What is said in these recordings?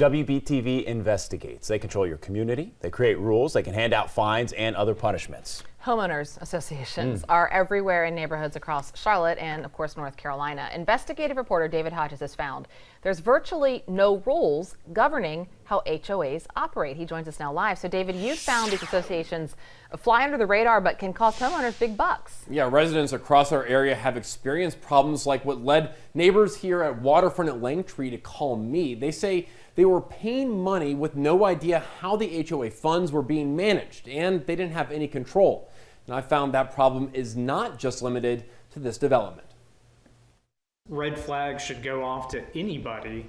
WBTV investigates. They control your community, they create rules, they can hand out fines and other punishments. Homeowners associations are everywhere in neighborhoods across Charlotte and, of course, North Carolina. Investigative reporter David Hodges has found there's virtually no rules governing how HOAs operate. He joins us now live. So, David, you found these associations fly under the radar but can cost homeowners big bucks. Yeah, residents across our area have experienced problems like what led neighbors here at Waterfront at Langtree to call me. They say they were paying money with no idea how the HOA funds were being managed, and they didn't have any control. And I found that problem is not just limited to this development. Red flags should go off to anybody.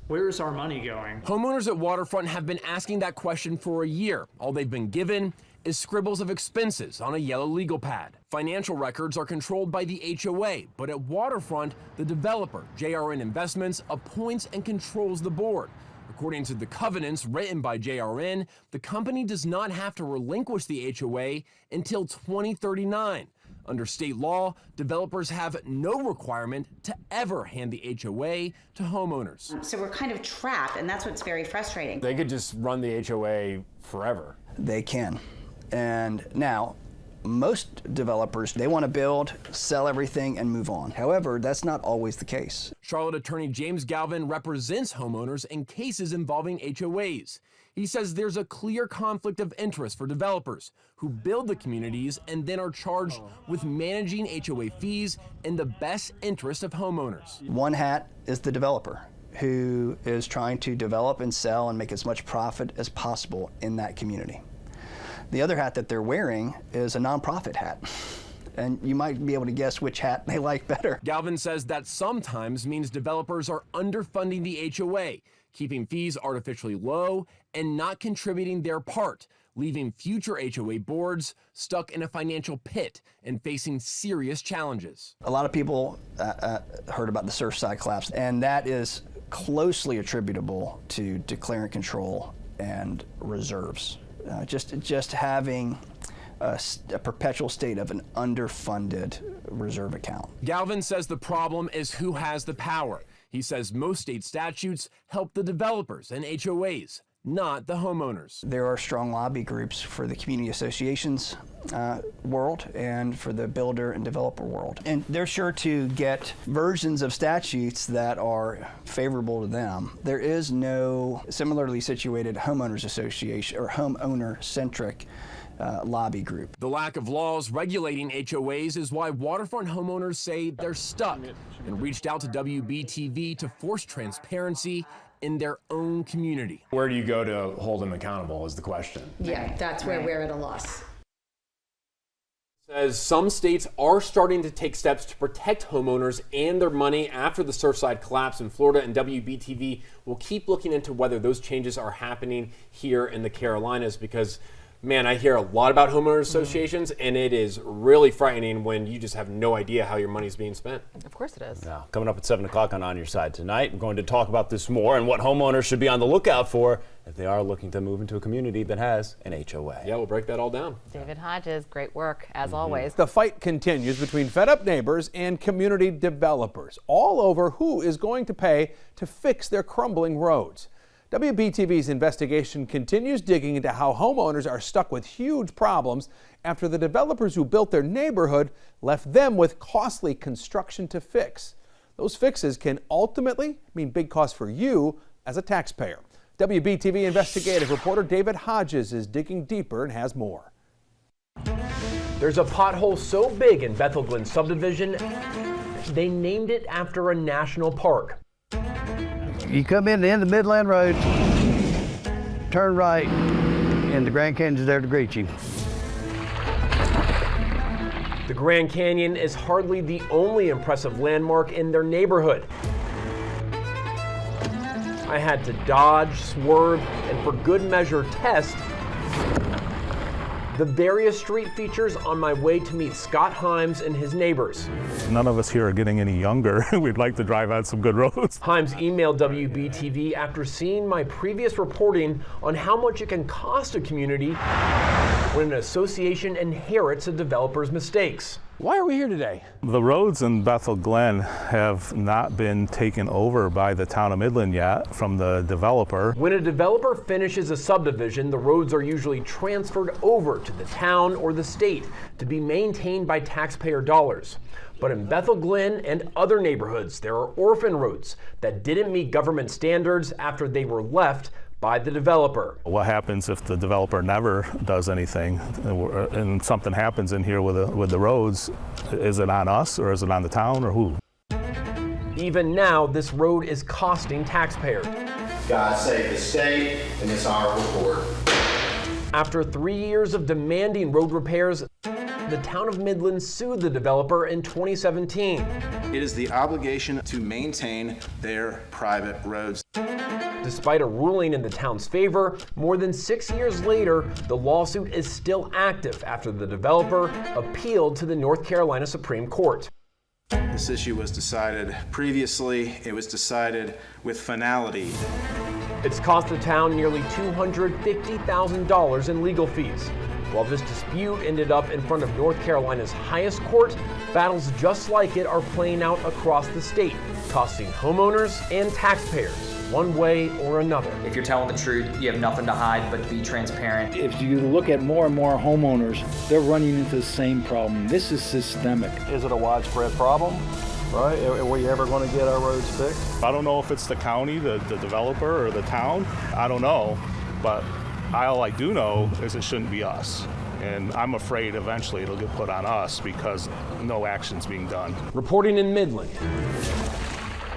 Where's our money going? Homeowners at Waterfront have been asking that question for a year. All they've been given is scribbles of expenses on a yellow legal pad. Financial records are controlled by the HOA, but at Waterfront, the developer, JRN Investments, appoints and controls the board. According to the covenants written by JRN, the company does not have to relinquish the HOA until 2039. Under state law, developers have no requirement to ever hand the HOA to homeowners. So we're kind of trapped, and that's what's very frustrating. They could just run the HOA forever. They can. And now, most developers, they want to build, sell everything, and move on. However, that's not always the case. Charlotte attorney James Galvin represents homeowners in cases involving HOAs. He says there's a clear conflict of interest for developers who build the communities and then are charged with managing HOA fees in the best interest of homeowners. One hat is the developer, who is trying to develop and sell and make as much profit as possible in that community. The other hat that they're wearing is a nonprofit hat. And you might be able to guess which hat they like better. Galvin says that sometimes means developers are underfunding the HOA, keeping fees artificially low and not contributing their part, leaving future HOA boards stuck in a financial pit and facing serious challenges. A lot of people heard about the Surfside collapse, and that is closely attributable to declarant control and reserves. Just having a perpetual state of an underfunded reserve account. Galvin says the problem is who has the power. He says most state statutes help the developers and HOAs, not the homeowners. There are strong lobby groups for the community associations world and for the builder and developer world. And they're sure to get versions of statutes that are favorable to them. There is no similarly situated homeowners association or homeowner-centric lobby group. The lack of laws regulating HOAs is why Waterfront homeowners say they're stuck and reached out to WBTV to force transparency in their own community. Where do you go to hold them accountable is the question. Yeah, that's where we're at a loss. Says some states are starting to take steps to protect homeowners and their money after the Surfside collapse in Florida, and WBTV will keep looking into whether those changes are happening here in the Carolinas, because man, I hear a lot about homeowners associations, and it is really frightening when you just have no idea how your money is being spent. Of course it is. Now, coming up at 7 o'clock on Your Side tonight, we're going to talk about this more and what homeowners should be on the lookout for if they are looking to move into a community that has an HOA. Yeah, we'll break that all down. David Hodges, great work, as always. The fight continues between fed-up neighbors and community developers all over who is going to pay to fix their crumbling roads. WBTV's investigation continues digging into how homeowners are stuck with huge problems after the developers who built their neighborhood left them with costly construction to fix. Those fixes can ultimately mean big costs for you as a taxpayer. WBTV investigative reporter David Hodges is digging deeper and has more. There's a pothole so big in Bethel Glen subdivision, they named it after a national park. You come in the end of Midland Road, turn right, and the Grand Canyon's there to greet you. The Grand Canyon is hardly the only impressive landmark in their neighborhood. I had to dodge, swerve, and for good measure test the various street features on my way to meet Scott Himes and his neighbors. None of us here are getting any younger. We'd like to drive out some good roads. Himes emailed WBTV after seeing my previous reporting on how much it can cost a community when an association inherits a developer's mistakes. Why are we here today? The roads in Bethel Glen have not been taken over by the town of Midland yet from the developer. When a developer finishes a subdivision, the roads are usually transferred over to the town or the state to be maintained by taxpayer dollars. But in Bethel Glen and other neighborhoods, there are orphan roads that didn't meet government standards after they were left by the developer. What happens if the developer never does anything and something happens in here with the roads? Is it on us or is it on the town or who? Even now, this road is costing taxpayers. God save the state and it's our report. After 3 years of demanding road repairs, the town of Midland sued the developer in 2017. It is the obligation to maintain their private roads. Despite a ruling in the town's favor, more than 6 years later, the lawsuit is still active after the developer appealed to the North Carolina Supreme Court. This issue was decided previously. It was decided with finality. It's cost the town nearly $250,000 in legal fees. While this dispute ended up in front of North Carolina's highest court, battles just like it are playing out across the state, costing homeowners and taxpayers one way or another. If you're telling the truth, you have nothing to hide but to be transparent. If you look at more and more homeowners, they're running into the same problem. This is systemic. Is it a widespread problem? Right? Are we ever going to get our roads fixed? I don't know if it's the county, the developer, or the town. I don't know, but all I do know is it shouldn't be us. And I'm afraid eventually it'll get put on us because no action's being done. Reporting in Midland,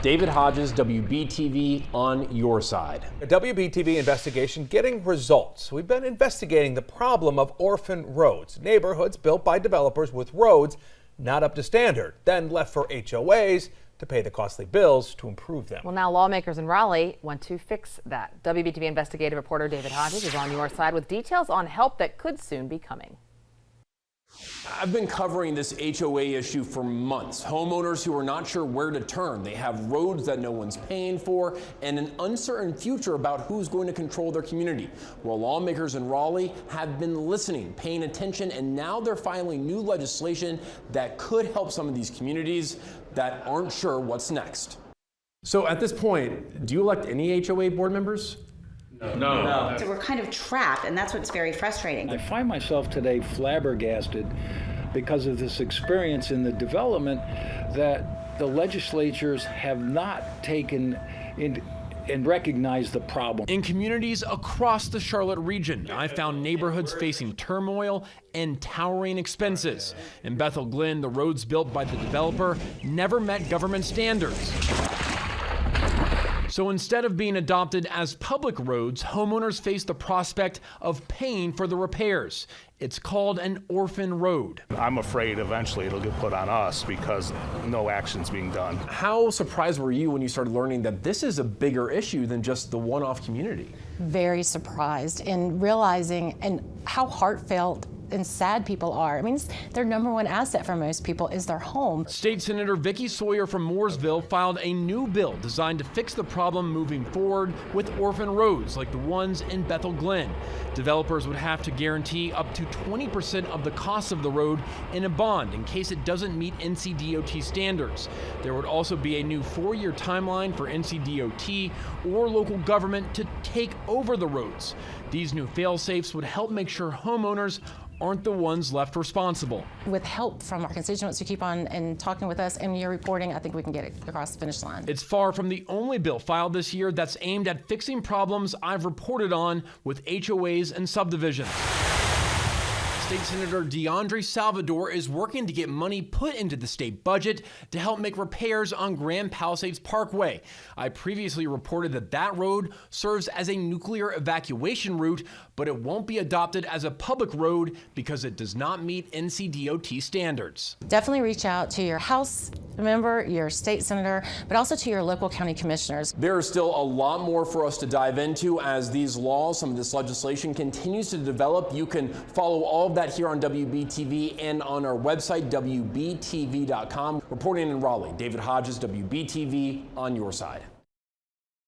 David Hodges, WBTV, on your side. A WBTV investigation getting results. We've been investigating the problem of orphan roads, neighborhoods built by developers with roads not up to standard, then left for HOAs to pay the costly bills to improve them. Well, now lawmakers in Raleigh want to fix that. WBTV investigative reporter David Hodges is on your side with details on help that could soon be coming. I've been covering this HOA issue for months. Homeowners who are not sure where to turn. They have roads that no one's paying for and an uncertain future about who's going to control their community. Well, lawmakers in Raleigh have been listening, paying attention, and now they're filing new legislation that could help some of these communities that aren't sure what's next. So at this point, do you elect any HOA board members? No. So we're kind of trapped, and that's what's very frustrating. I find myself today flabbergasted because of this experience in the development that the legislatures have not taken in and recognized the problem. In communities across the Charlotte region, I found neighborhoods facing turmoil and towering expenses. In Bethel Glen, the roads built by the developer never met government standards. So instead of being adopted as public roads, homeowners face the prospect of paying for the repairs. It's called an orphan road. I'm afraid eventually it'll get put on us because no action's being done. How surprised were you when you started learning that this is a bigger issue than just the one-off community? Very surprised and realizing and how heartfelt and sad people are. I mean, it's their number one asset for most people is their home. State Senator Vicky Sawyer from Mooresville filed a new bill designed to fix the problem moving forward with orphan roads like the ones in Bethel Glen. Developers would have to guarantee up to 20% of the cost of the road in a bond in case it doesn't meet NCDOT standards. There would also be a new 4-year timeline for NCDOT or local government to take over the roads. These new fail-safes would help make sure homeowners aren't the ones left responsible. With help from our constituents who keep on and talking with us and your reporting, I think we can get it across the finish line. It's far from the only bill filed this year that's aimed at fixing problems I've reported on with HOAs and subdivisions. State Senator DeAndre Salvador is working to get money put into the state budget to help make repairs on Grand Palisades Parkway. I previously reported that that road serves as a nuclear evacuation route, but it won't be adopted as a public road because it does not meet NCDOT standards. Definitely reach out to your House member, your state senator, but also to your local county commissioners. There is still a lot more for us to dive into as these laws, some of this legislation continues to develop. You can follow all of that here on WBTV and on our website, WBTV.com. Reporting in Raleigh, David Hodges, WBTV, on your side.